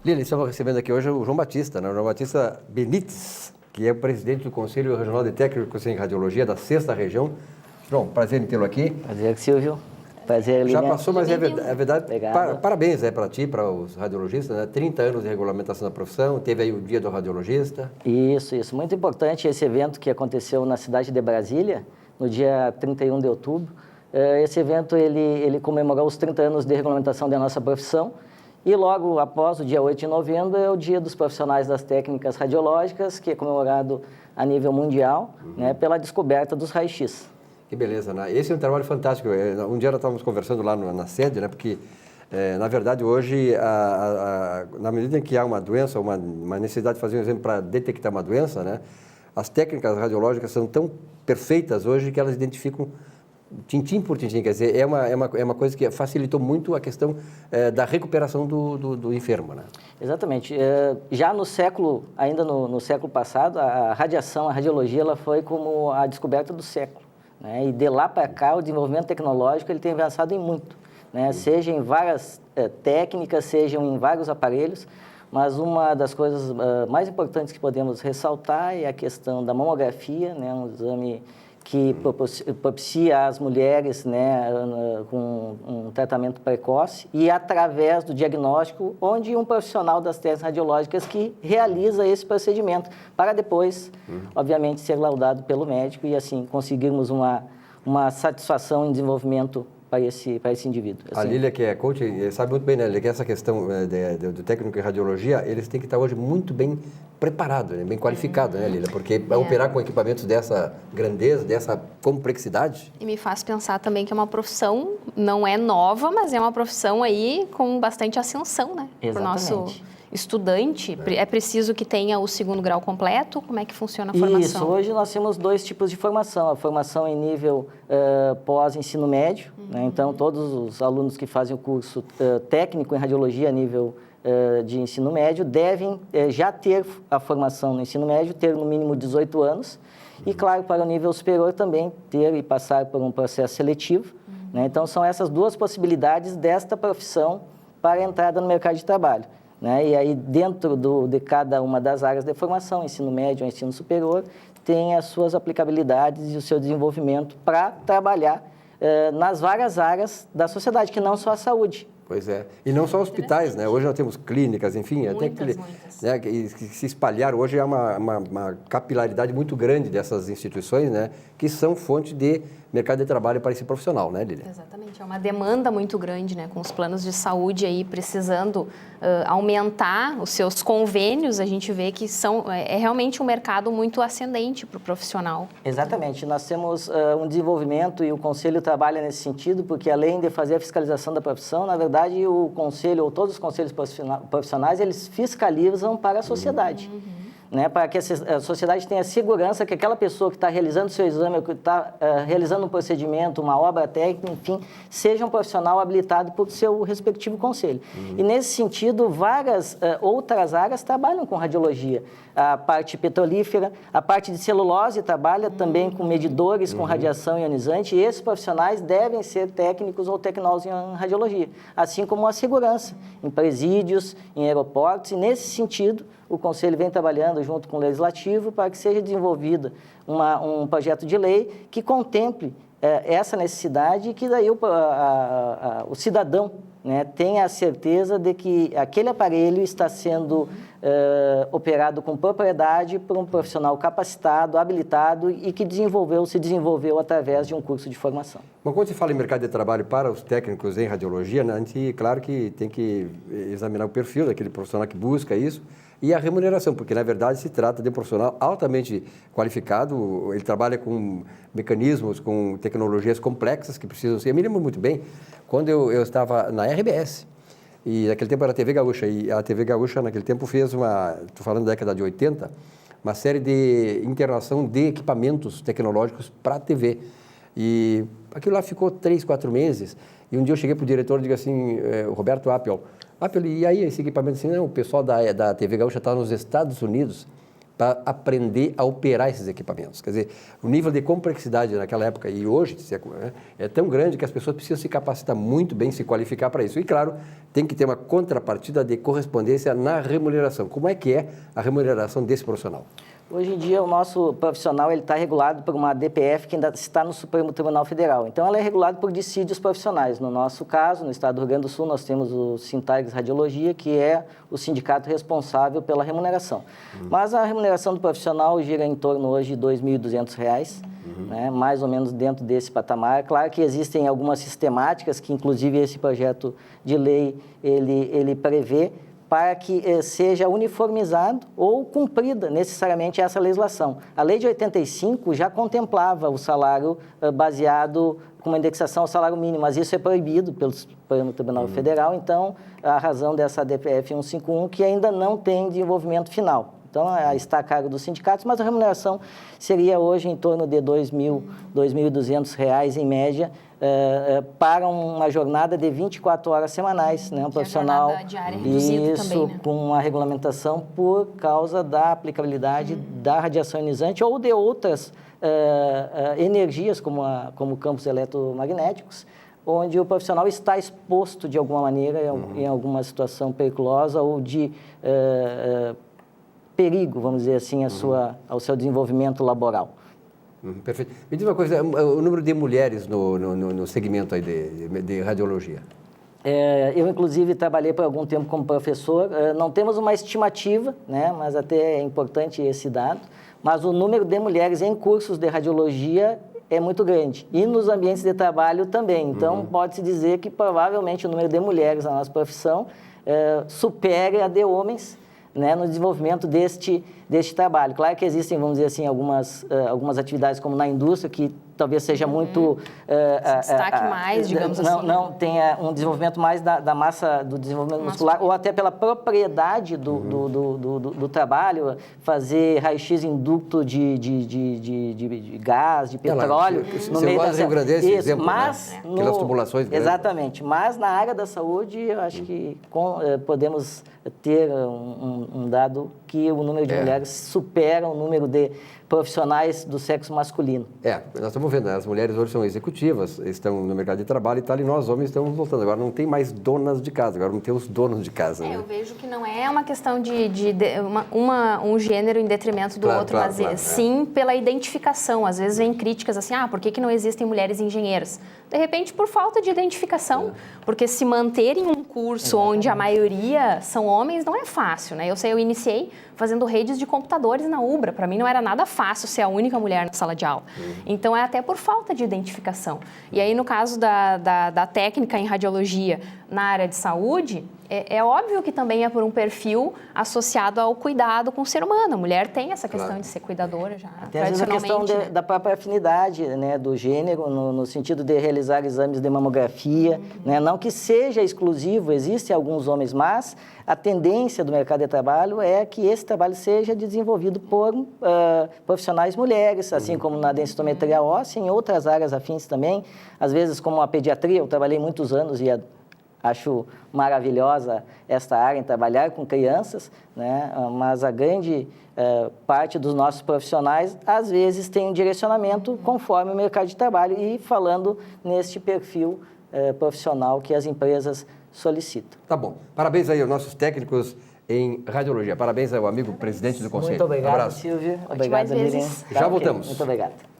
Lili, estamos recebendo aqui hoje o João Batista, né? O João Batista Benites, que é o presidente do Conselho Regional de Técnicos em Radiologia da 6ª Região. João, prazer em tê-lo aqui. Prazer, Silvio. Prazer, Lilian. Já passou, mas é verdade. Parabéns para ti, para os radiologistas, né? 30 anos de regulamentação da profissão, teve aí o Dia do Radiologista. Isso. Muito importante esse evento que aconteceu na cidade de Brasília, no dia 31 de outubro. Esse evento, ele comemorou os 30 anos de regulamentação da nossa profissão. E logo após, o dia 8 de novembro, é o Dia dos Profissionais das Técnicas Radiológicas, que é comemorado a nível mundial, né, pela descoberta dos raios-x. Que beleza, né? Esse é um trabalho fantástico. Um dia nós estávamos conversando lá na sede, né? Porque, na verdade, hoje, na medida em que há uma doença, uma necessidade de fazer um exame para detectar uma doença, né? As técnicas radiológicas são tão perfeitas hoje que elas identificam tintim por tintim, quer dizer, é uma coisa que facilitou muito a questão da recuperação do enfermo, né? Exatamente. Já no século, ainda no século passado, a radiação, a radiologia, ela foi como a descoberta do século, né? E de lá para cá, o desenvolvimento tecnológico ele tem avançado em muito, né? Seja em várias técnicas, sejam em vários aparelhos, mas uma das coisas mais importantes que podemos ressaltar é a questão da mamografia, né? Um exame que propicia às mulheres, né, com um tratamento precoce e através do diagnóstico, onde um profissional das técnicas radiológicas que realiza esse procedimento para depois, obviamente, ser laudado pelo médico e assim conseguirmos uma satisfação em desenvolvimento para esse indivíduo. Assim. A Lília, que é coach, sabe muito bem, né, Lília, que essa questão do técnico em radiologia, eles têm que estar hoje muito bem preparados, né, bem qualificados, né, Lília? Porque operar com equipamentos dessa grandeza, dessa complexidade... E me faz pensar também que é uma profissão, não é nova, mas é uma profissão aí com bastante ascensão, né? Exatamente. Para o nosso estudante. É preciso que tenha o 2º grau completo? Como é que funciona a formação? Isso, hoje nós temos 2 tipos de formação. A formação em nível pós-ensino médio, né? Então todos os alunos que fazem o curso técnico em radiologia a nível de ensino médio devem já ter a formação no ensino médio, ter no mínimo 18 anos e, claro, para o nível superior também ter e passar por um processo seletivo, né? Então são essas 2 possibilidades desta profissão para a entrada no mercado de trabalho, né? E aí, dentro de cada uma das áreas de formação, ensino médio ou ensino superior, tem as suas aplicabilidades e o seu desenvolvimento para trabalhar nas várias áreas da sociedade, que não só a saúde. Pois é. E não só hospitais, né? Hoje nós temos clínicas, enfim, muitas. Né, que se espalharam. Hoje há uma capilaridade muito grande dessas instituições, né? Que são fonte de mercado de trabalho para esse profissional, né, Lília? Exatamente. É uma demanda muito grande, né? Com os planos de saúde aí precisando aumentar os seus convênios, a gente vê que é realmente um mercado muito ascendente para o profissional. Exatamente. Nós temos um desenvolvimento e o Conselho trabalha nesse sentido, porque além de fazer a fiscalização da profissão, na verdade, o Conselho, ou todos os conselhos profissionais, eles fiscalizam para a sociedade. Né, para que a sociedade tenha segurança que aquela pessoa que está realizando o seu exame, que está realizando um procedimento, uma obra técnica, enfim, seja um profissional habilitado por seu respectivo conselho. E, nesse sentido, várias outras áreas trabalham com radiologia. A parte petrolífera, a parte de celulose trabalha também com medidores, com radiação ionizante, e esses profissionais devem ser técnicos ou tecnólogos em radiologia, assim como a segurança, em presídios, em aeroportos, e, nesse sentido, o Conselho vem trabalhando junto com o Legislativo para que seja desenvolvido um projeto de lei que contemple essa necessidade e que daí o cidadão, né, tenha a certeza de que aquele aparelho está sendo operado com propriedade por um profissional capacitado, habilitado e que se desenvolveu através de um curso de formação. Bom, quando se fala em mercado de trabalho para os técnicos em radiologia, né, a gente, claro que tem que examinar o perfil daquele profissional que busca isso, e a remuneração, porque, na verdade, se trata de um profissional altamente qualificado, ele trabalha com mecanismos, com tecnologias complexas que precisam ser... Eu me lembro muito bem, quando eu estava na RBS, e naquele tempo era a TV Gaúcha, e a TV Gaúcha, naquele tempo, fez estou falando da década de 80, uma série de internação de equipamentos tecnológicos para a TV. E aquilo lá ficou 3, 4 meses, e um dia eu cheguei para o diretor e digo assim, o Roberto Appel, e aí esse equipamento assim, não, o pessoal da TV Gaúcha está nos Estados Unidos para aprender a operar esses equipamentos. Quer dizer, o nível de complexidade naquela época e hoje é tão grande que as pessoas precisam se capacitar muito bem, se qualificar para isso. E, claro, tem que ter uma contrapartida de correspondência na remuneração. Como é que é a remuneração desse profissional? Hoje em dia, o nosso profissional está regulado por uma DPF que ainda está no Supremo Tribunal Federal. Então, ela é regulada por dissídios profissionais. No nosso caso, no estado do Rio Grande do Sul, nós temos o Sintargs Radiologia, que é o sindicato responsável pela remuneração. Mas a remuneração do profissional gira em torno hoje de R$ 2.200, né, mais ou menos dentro desse patamar. Claro que existem algumas sistemáticas que, inclusive, esse projeto de lei ele prevê, para que seja uniformizado ou cumprida necessariamente essa legislação. A lei de 85 já contemplava o salário baseado com uma indexação ao salário mínimo, mas isso é proibido pelo Tribunal Federal, então, a razão dessa DPF 151, que ainda não tem desenvolvimento final. Então, está a cargo dos sindicatos, mas a remuneração seria hoje em torno de R$ 2.200 em média, para uma jornada de 24 horas semanais, né? Um profissional, diária reduzida isso, também, né? Com uma regulamentação por causa da aplicabilidade da radiação ionizante ou de outras energias, como campos eletromagnéticos, onde o profissional está exposto de alguma maneira em alguma situação periculosa ou de perigo, vamos dizer assim, ao seu desenvolvimento laboral. Perfeito. Me diz uma coisa, o número de mulheres no segmento aí de radiologia? Eu, inclusive, trabalhei por algum tempo como professor. Não temos uma estimativa, né, mas até é importante esse dado, mas o número de mulheres em cursos de radiologia é muito grande. E nos ambientes de trabalho também. Então, pode-se dizer que provavelmente o número de mulheres na nossa profissão supere a de homens, né, no desenvolvimento deste trabalho. Claro que existem, vamos dizer assim, algumas atividades como na indústria que talvez seja muito... Se destaque mais, digamos assim. Não, tenha um desenvolvimento mais da massa, do desenvolvimento muscular, ou até pela propriedade do trabalho, fazer raio-x em ducto de gás, de petróleo. No meio da Rio Grande, esse exemplo, mas né? Pelas tubulações grandes. Exatamente. Mas na área da saúde, eu acho que podemos ter um dado que o número de mulheres supera o número de profissionais do sexo masculino. Nós estamos vendo, né? As mulheres hoje são executivas, estão no mercado de trabalho e tal, e nós homens estamos voltando. Agora não tem mais donas de casa, agora não tem os donos de casa. Né? Eu vejo que não é uma questão de um gênero em detrimento do outro, mas sim pela identificação. Às vezes vem críticas assim, por que não existem mulheres engenheiras? De repente, por falta de identificação, porque se manter em um curso onde a maioria são homens não é fácil, né? Eu iniciei fazendo redes de computadores na Ubra, para mim não era nada fácil ser a única mulher na sala de aula. Então, é até por falta de identificação. E aí, no caso da técnica em radiologia na área de saúde, é óbvio que também é por um perfil associado ao cuidado com o ser humano. A mulher tem essa questão de ser cuidadora já, tem, às vezes, a questão da própria afinidade, né, do gênero, no sentido de realizar exames de mamografia, né, não que seja exclusivo, existem alguns homens, mas a tendência do mercado de trabalho é que esse trabalho seja desenvolvido por profissionais mulheres, assim como na densitometria óssea, em outras áreas afins também, às vezes como a pediatria. Eu trabalhei muitos anos e acho maravilhosa esta área em trabalhar com crianças, né? Mas a grande parte dos nossos profissionais, às vezes, tem um direcionamento conforme o mercado de trabalho e falando neste perfil profissional que as empresas solicitam. Tá bom. Parabéns aí aos nossos técnicos em radiologia. Parabéns ao amigo presidente do Conselho. Muito obrigado, um abraço. Silvio. Obrigado, Miriam. Já voltamos. Muito obrigado.